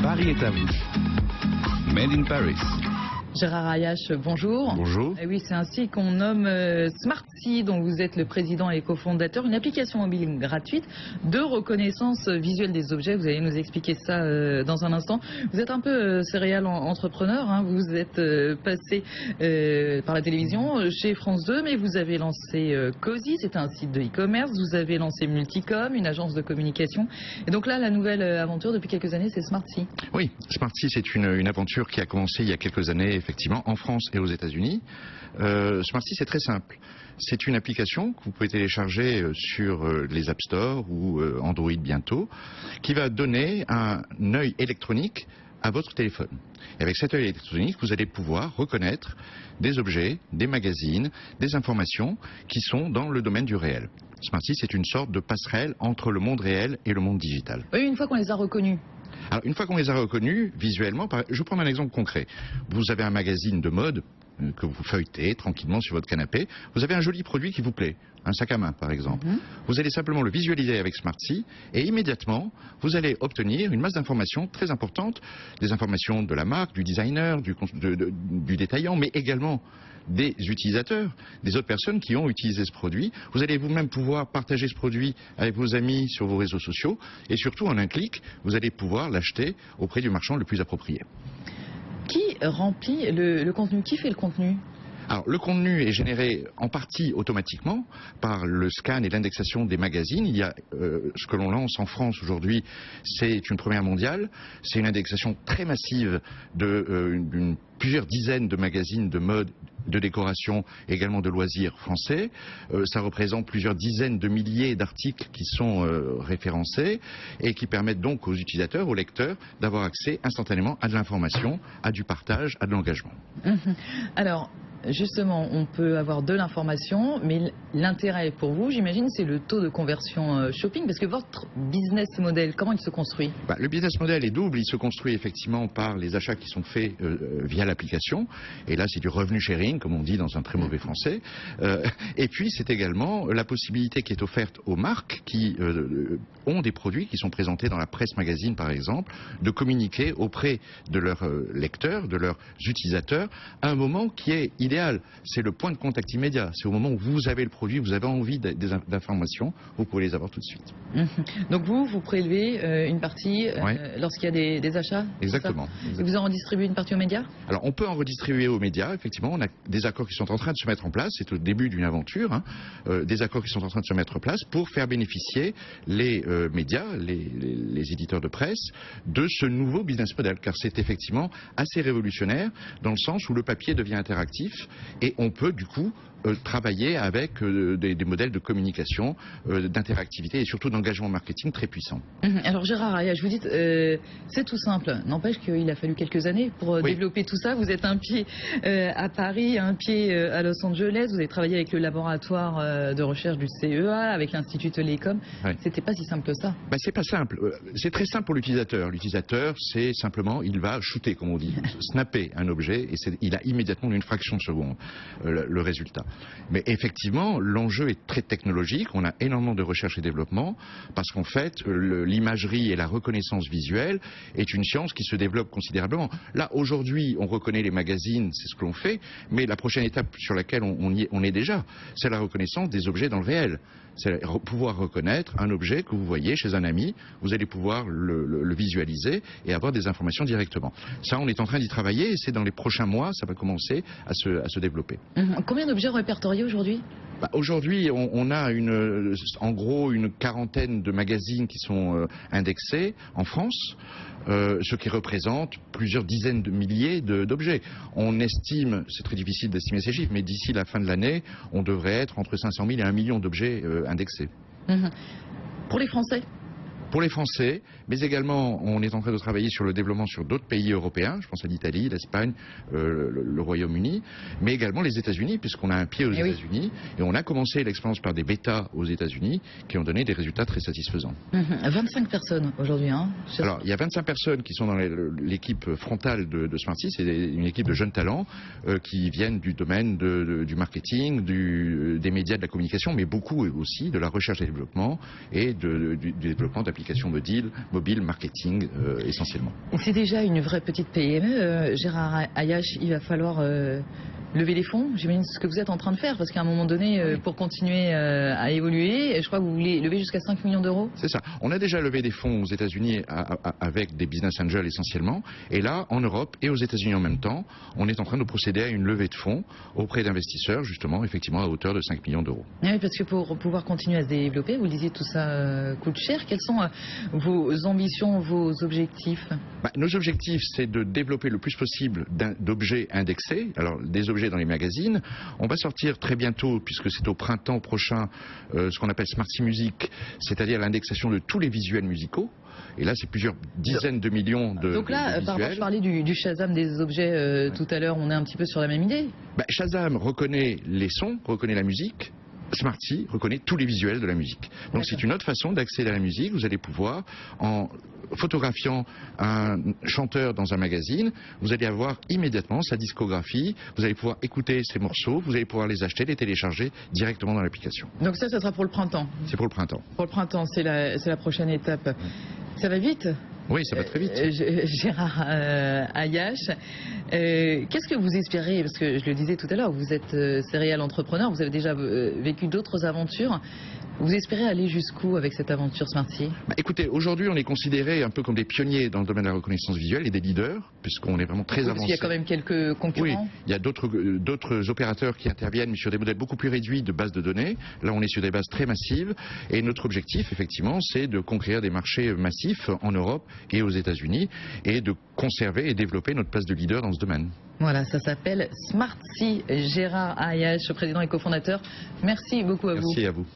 Paris est à vous. Made in Paris. Gérard Ayache, bonjour. Bonjour. Et oui, c'est ainsi qu'on nomme Smarty, dont vous êtes le président et cofondateur, une application mobile gratuite de reconnaissance visuelle des objets. Vous allez nous expliquer ça dans un instant. Vous êtes un peu serial entrepreneur, hein. Vous êtes passé par la télévision chez France 2, mais vous avez lancé Cozy, c'est un site de e-commerce. Vous avez lancé Multicom, une agence de communication. Et donc là, la nouvelle aventure depuis quelques années, c'est Smarty. Oui, Smarty, c'est une aventure qui a commencé il y a quelques années, effectivement, en France et aux États-Unis. Smarty, c'est très simple. C'est une application que vous pouvez télécharger sur les App Store ou Android bientôt, qui va donner un œil électronique à votre téléphone. Et avec cet œil électronique, vous allez pouvoir reconnaître des objets, des magazines, des informations qui sont dans le domaine du réel. Smarty, c'est une sorte de passerelle entre le monde réel et le monde digital. Oui, une fois qu'on les a reconnus. Alors, une fois qu'on les a reconnus visuellement, je vais prendre un exemple concret. Vous avez un magazine de mode que vous feuilletez tranquillement sur votre canapé. Vous avez un joli produit qui vous plaît, un sac à main par exemple. Vous allez simplement le visualiser avec Smarty et immédiatement, vous allez obtenir une masse d'informations très importantes, des informations de la marque, du designer, du détaillant, mais également des utilisateurs, des autres personnes qui ont utilisé ce produit. Vous allez vous-même pouvoir partager ce produit avec vos amis sur vos réseaux sociaux et surtout en un clic, vous allez pouvoir l'acheter auprès du marchand le plus approprié. Qui remplit le contenu? Qui fait le contenu? Alors, le contenu est généré en partie automatiquement par le scan et l'indexation des magazines. Il y a ce que l'on lance en France aujourd'hui, c'est une première mondiale. C'est une indexation très massive de plusieurs dizaines de magazines de mode, de décoration, également de loisirs français. Ça représente plusieurs dizaines de milliers d'articles qui sont référencés et qui permettent donc aux utilisateurs, aux lecteurs, d'avoir accès instantanément à de l'information, à du partage, à de l'engagement. Alors, justement, on peut avoir de l'information, mais l'intérêt pour vous, j'imagine, c'est le taux de conversion shopping, parce que votre business model, comment il se construit? Le business model est double. Il se construit effectivement par les achats qui sont faits via l'application. Et là, c'est du revenu sharing, comme on dit dans un très mauvais français. Et puis, c'est également la possibilité qui est offerte aux marques qui ont des produits qui sont présentés dans la presse magazine, par exemple, de communiquer auprès de leurs lecteurs, de leurs utilisateurs, à un moment qui est idéal. C'est le point de contact immédiat. C'est au moment où vous avez le produit, vous avez envie d'informations, vous pouvez les avoir tout de suite. Donc vous prélevez une partie lorsqu'il y a des achats? Exactement. Et vous en redistribuez une partie aux médias? Alors on peut en redistribuer aux médias, effectivement. On a des accords qui sont en train de se mettre en place. C'est au début d'une aventure. Des accords qui sont en train de se mettre en place pour faire bénéficier les médias, les éditeurs de presse, de ce nouveau business model. Car c'est effectivement assez révolutionnaire dans le sens où le papier devient interactif et on peut du coup travailler avec des modèles de communication, d'interactivité et surtout d'engagement marketing très puissants. Alors Gérard Ayache, je vous dis, c'est tout simple. N'empêche qu'il a fallu quelques années pour développer tout ça. Vous êtes un pied à Paris, un pied à Los Angeles. Vous avez travaillé avec le laboratoire de recherche du CEA, avec l'Institut Telecom. C'était pas si simple que ça. C'est pas simple. C'est très simple pour l'utilisateur. L'utilisateur, c'est simplement, il va shooter, comme on dit, snapper un objet et il a immédiatement en une fraction de seconde le résultat. Mais effectivement, l'enjeu est très technologique. On a énormément de recherche et développement parce qu'en fait, l'imagerie et la reconnaissance visuelle est une science qui se développe considérablement. Là, aujourd'hui, on reconnaît les magazines, c'est ce que l'on fait, mais la prochaine étape sur laquelle on est déjà, c'est la reconnaissance des objets dans le réel. C'est pouvoir reconnaître un objet que vous voyez chez un ami, vous allez pouvoir le visualiser et avoir des informations directement. Ça, on est en train d'y travailler et c'est dans les prochains mois, ça va commencer à se développer. Combien d'objets répertoriés aujourd'hui? Aujourd'hui, on a en gros une quarantaine de magazines qui sont indexés en France, ce qui représente plusieurs dizaines de milliers d'objets. On estime, c'est très difficile d'estimer ces chiffres, mais d'ici la fin de l'année, on devrait être entre 500 000 et 1 million d'objets indexés. Pour les Français? Pour les Français, mais également on est en train de travailler sur le développement sur d'autres pays européens, je pense à l'Italie, l'Espagne, le Royaume-Uni, mais également les États-Unis, puisqu'on a un pied aux États-Unis, et on a commencé l'expérience par des bêtas aux États-Unis qui ont donné des résultats très satisfaisants. 25 personnes aujourd'hui, hein? Alors, il y a 25 personnes qui sont dans l'équipe frontale de Smarty, c'est une équipe de jeunes talents qui viennent du domaine du marketing, des médias, de la communication, mais beaucoup aussi de la recherche et développement et du développement d'applications applications mobile, marketing essentiellement. C'est déjà une vraie petite PME. Gérard Ayache, il va falloir lever les fonds. J'imagine ce que vous êtes en train de faire, parce qu'à un moment donné, pour continuer à évoluer, je crois que vous voulez lever jusqu'à 5 millions d'euros. C'est ça. On a déjà levé des fonds aux États-Unis avec des business angels essentiellement. Et là, en Europe et aux États-Unis en même temps, on est en train de procéder à une levée de fonds auprès d'investisseurs, justement, effectivement, à hauteur de 5 millions d'euros. Oui, parce que pour pouvoir continuer à se développer, vous le disiez, tout ça coûte cher. Quelles sont vos ambitions, vos objectifs? Nos objectifs, c'est de développer le plus possible d'objets indexés. Alors, des objets dans les magazines. On va sortir très bientôt, puisque c'est au printemps prochain, ce qu'on appelle Smarty Music, c'est-à-dire l'indexation de tous les visuels musicaux. Et là, c'est plusieurs dizaines de millions de Donc là, de par rapport, je parlais du Shazam des objets tout à l'heure, on est un petit peu sur la même idée. Shazam reconnaît les sons, reconnaît la musique. Smarty reconnaît tous les visuels de la musique. Donc c'est une autre façon d'accéder à la musique. Vous allez pouvoir, en photographiant un chanteur dans un magazine, vous allez avoir immédiatement sa discographie, vous allez pouvoir écouter ses morceaux, vous allez pouvoir les acheter, les télécharger directement dans l'application. Donc ça sera pour le printemps. C'est pour le printemps. Pour le printemps, c'est la prochaine étape. Ça va vite? Oui, ça va très vite. Gérard Ayache, qu'est-ce que vous espérez? Parce que je le disais tout à l'heure, vous êtes serial entrepreneur, vous avez déjà vécu d'autres aventures. Vous espérez aller jusqu'où avec cette aventure Smarty? Écoutez, aujourd'hui on est considérés un peu comme des pionniers dans le domaine de la reconnaissance visuelle et des leaders, puisqu'on est vraiment très avancé. Parce qu'il y a quand même quelques concurrents. Oui, il y a d'autres opérateurs qui interviennent sur des modèles beaucoup plus réduits de bases de données. Là on est sur des bases très massives et notre objectif effectivement c'est de conquérir des marchés massifs en Europe et aux États-Unis et de conserver et développer notre place de leader dans ce domaine. Voilà, ça s'appelle Smarty. Gérard Ayache, président et cofondateur. Merci beaucoup à vous. Merci à vous.